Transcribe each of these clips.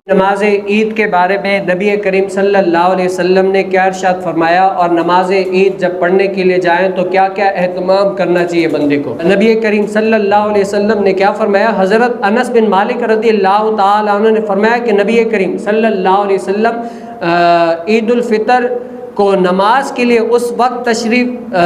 نماز عید کے بارے میں نبی کریم صلی اللہ علیہ وسلم نے کیا ارشاد فرمایا، اور نماز عید جب پڑھنے کے لیے جائیں تو کیا کیا اہتمام کرنا چاہیے بندے کو؟ نبی کریم صلی اللہ علیہ وسلم نے کیا فرمایا؟ حضرت انس بن مالک رضی اللہ تعالیٰ عنہ نے فرمایا کہ نبی کریم صلی اللہ علیہ وسلم عید الفطر کو نماز کے لیے اس وقت تشریف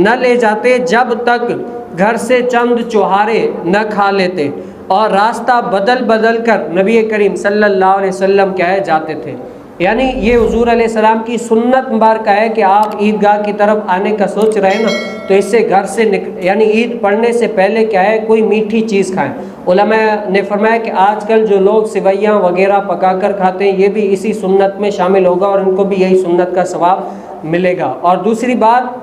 نہ لے جاتے جب تک گھر سے چند چوہارے نہ کھا لیتے، اور راستہ بدل بدل کر نبی کریم صلی اللہ علیہ وسلم کہے جاتے تھے۔ یعنی یہ حضور علیہ السلام کی سنت مبارکہ ہے کہ آپ عیدگاہ کی طرف آنے کا سوچ رہے ہیں نا، تو اس سے گھر سے یعنی عید پڑھنے سے پہلے کیا ہے، کوئی میٹھی چیز کھائیں۔ علماء نے فرمایا کہ آج کل جو لوگ سویاں وغیرہ پکا کر کھاتے ہیں، یہ بھی اسی سنت میں شامل ہوگا اور ان کو بھی یہی سنت کا ثواب ملے گا۔ اور دوسری بات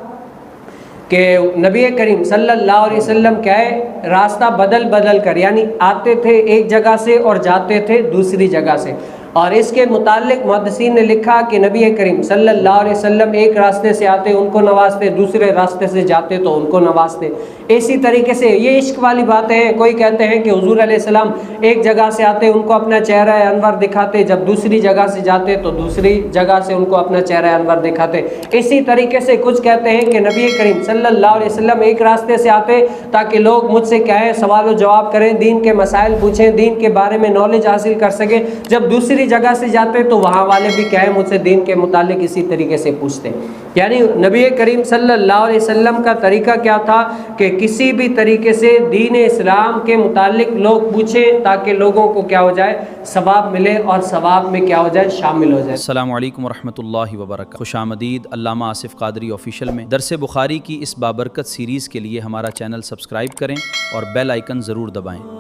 کہ نبی کریم صلی اللہ علیہ وسلم کیا ہے، راستہ بدل بدل کر، یعنی آتے تھے ایک جگہ سے اور جاتے تھے دوسری جگہ سے۔ اور اس کے متعلق محدثین نے لکھا کہ نبی کریم صلی اللہ علیہ وسلم ایک راستے سے آتے ان کو نوازتے، دوسرے راستے سے جاتے تو ان کو نوازتے۔ اسی طریقے سے یہ عشق والی باتیں ہیں۔ کوئی کہتے ہیں کہ حضور علیہ السلام ایک جگہ سے آتے ان کو اپنا چہرہ انور دکھاتے، جب دوسری جگہ سے جاتے تو دوسری جگہ سے ان کو اپنا چہرہ انور دکھاتے۔ اسی طریقے سے کچھ کہتے ہیں کہ نبی کریم صلی اللہ علیہ وسلم ایک راستے سے آتے تاکہ لوگ مجھ سے کیا ہے، سوال و جواب کریں، دین کے مسائل پوچھیں، دین کے بارے میں نالج حاصل کر سکیں۔ جب دوسری جگہ سے جاتے تو وہاں والے بھی کیا ہے، مجھ سے دین کے متعلق اسی طریقے سے پوچھتے۔ یعنی نبی کریم صلی اللہ علیہ وسلم کا طریقہ کیا تھا کہ کسی بھی طریقے سے دین اسلام کے متعلق لوگ پوچھیں تاکہ لوگوں کو کیا ہو جائے، ثواب ملے، اور ثواب میں کیا ہو جائے، شامل ہو جائے۔ السلام علیکم ورحمۃ اللہ وبرکاتہ۔ خوش آمدید علامہ آصف قادری آفیشیل میں درس بخاری کی اس بابرکت سیریز کے لیے ہمارا چینل سبسکرائب کریں اور بیل آئیکن ضرور دبائیں۔